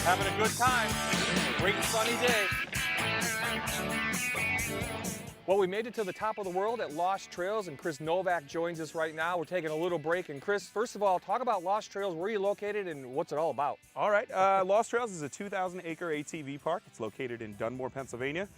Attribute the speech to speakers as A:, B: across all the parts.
A: Having a good time. Great sunny day. Well, we made it to the top of the world at Lost Trails, and Chris Novak joins us right now. We're taking a little break. And Chris, first of all, talk about Lost Trails. Where are you located and what's it all about?
B: All right, Lost Trails is a 2,000-acre ATV park. It's located in Dunmore, Pennsylvania.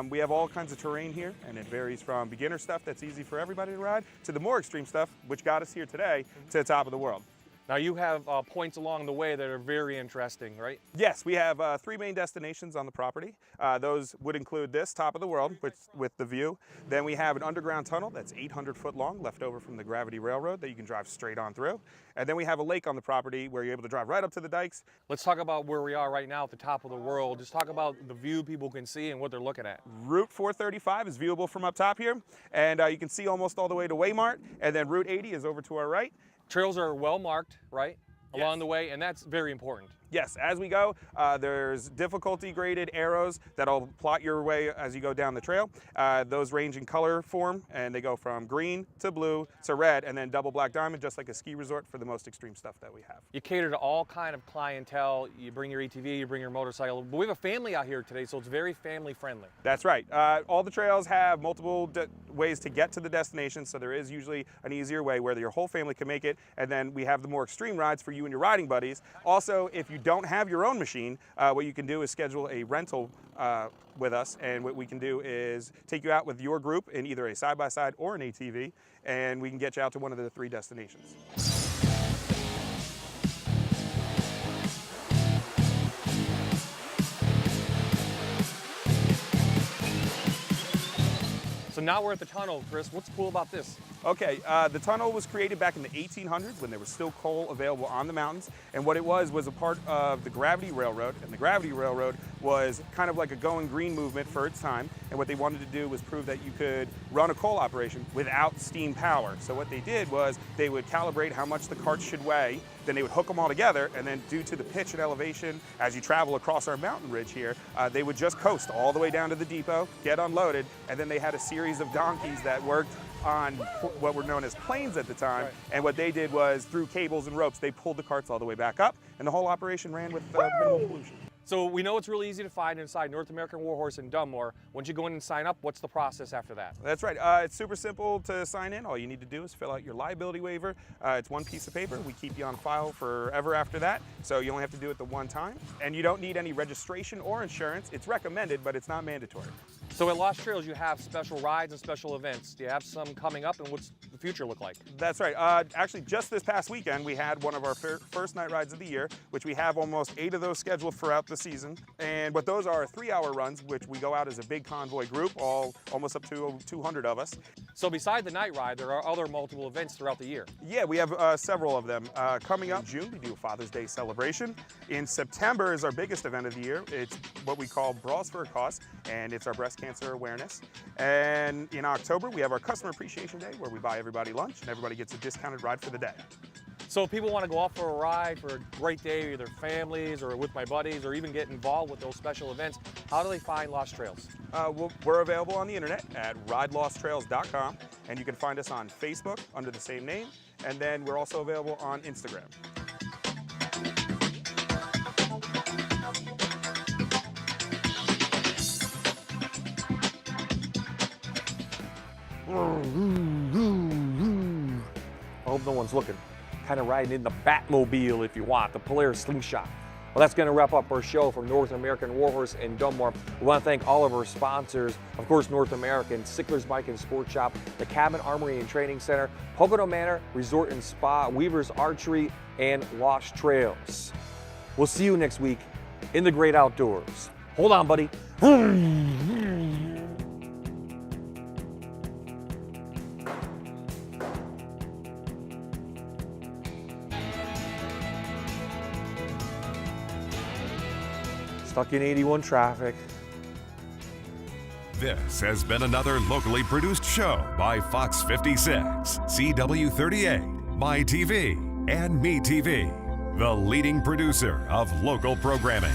B: We have all kinds of terrain here, and it varies from beginner stuff that's easy for everybody to ride to the more extreme stuff, which got us here today, to the top of the world.
A: Now you have points along the way that are very interesting, right?
B: Yes, we have 3 main destinations on the property. Those would include this, top of the world, with the view. Then we have an underground tunnel that's 800 foot long, left over from the Gravity Railroad that you can drive straight on through. And then we have a lake on the property where you're able to drive right up to the dikes.
A: Let's talk about where we are right now at the top of the world. Just talk about the view people can see and what they're looking at.
B: Route 435 is viewable from up top here, and you can see almost all the way to Waymart, and then Route 80 is over to our right.
A: Trails are well marked, right, along
B: Yes.
A: the way, and that's very important.
B: Yes, as we go, there's difficulty graded arrows that'll plot your way as you go down the trail. Those range in color form, and they go from green to blue to red, and then double black diamond, just like a ski resort for the most extreme stuff that we have.
A: You cater to all kind of clientele. You bring your ATV, you bring your motorcycle. But we have a family out here today, so it's very family friendly.
B: That's right. All the trails have multiple ways to get to the destination, so there is usually an easier way where your whole family can make it, and then we have the more extreme rides for you and your riding buddies. Also, if you don't have your own machine, what you can do is schedule a rental with us, and what we can do is take you out with your group in either a side-by-side or an ATV, and we can get you out to one of the 3 destinations.
A: So now we're at the tunnel, Chris. What's cool about this?
B: Okay, the tunnel was created back in the 1800s when there was still coal available on the mountains, and what it was a part of the Gravity Railroad, and the Gravity Railroad was kind of like a going green movement for its time, and what they wanted to do was prove that you could run a coal operation without steam power. So what they did was they would calibrate how much the carts should weigh, then they would hook them all together, and then due to the pitch and elevation as you travel across our mountain ridge here, they would just coast all the way down to the depot, get unloaded, and then they had a series of donkeys that worked on what were known as planes at the time, right. And what they did was through cables and ropes, they pulled the carts all the way back up, and the whole operation ran with minimal pollution.
A: So we know it's really easy to find inside North American Warhorse in Dunmore. Once you go in and sign up, what's the process after that?
B: That's right. It's super simple to sign in. All you need to do is fill out your liability waiver. It's 1 piece of paper. We keep you on file forever after that, so you only have to do it the 1 time. And you don't need any registration or insurance. It's recommended, but it's not mandatory.
A: So at Lost Trails, you have special rides and special events. Do you have some coming up, and what's the future look like?
B: That's right. Actually, just this past weekend, we had one of our first night rides of the year, which we have almost 8 of those scheduled throughout the season. And what those are 3-hour runs, which we go out as a big convoy group, almost up to 200 of us.
A: So beside the night ride, there are other multiple events throughout the year.
B: Yeah, we have several of them. Coming up in June, we do a Father's Day celebration. In September is our biggest event of the year. It's what we call Bras for a Cause, and it's our breast cancer awareness. And in October, we have our Customer Appreciation Day, where we buy everybody lunch, and everybody gets a discounted ride for the day.
A: So if people want to go off for a ride for a great day with their families or with my buddies, or even get involved with those special events, how do they find Lost Trails?
B: We're available on the internet at ridelosttrails.com, and you can find us on Facebook under the same name, and then we're also available on Instagram.
A: I hope no one's looking. Kind of riding in the Batmobile, if you want, the Polaris Slingshot. Well, that's going to wrap up our show from North American Warhorse in Dunmore. We want to thank all of our sponsors, of course, North American, Sickler's Bike and Sports Shop, the Cabin Armory and Training Center, Pocono Manor Resort and Spa, Weaver's Archery, and Lost Trails. We'll see you next week in the great outdoors. Hold on, buddy. Stuck in 81 traffic.
C: This has been another locally produced show by Fox 56, CW38, My TV, and Me TV, the leading producer of local programming.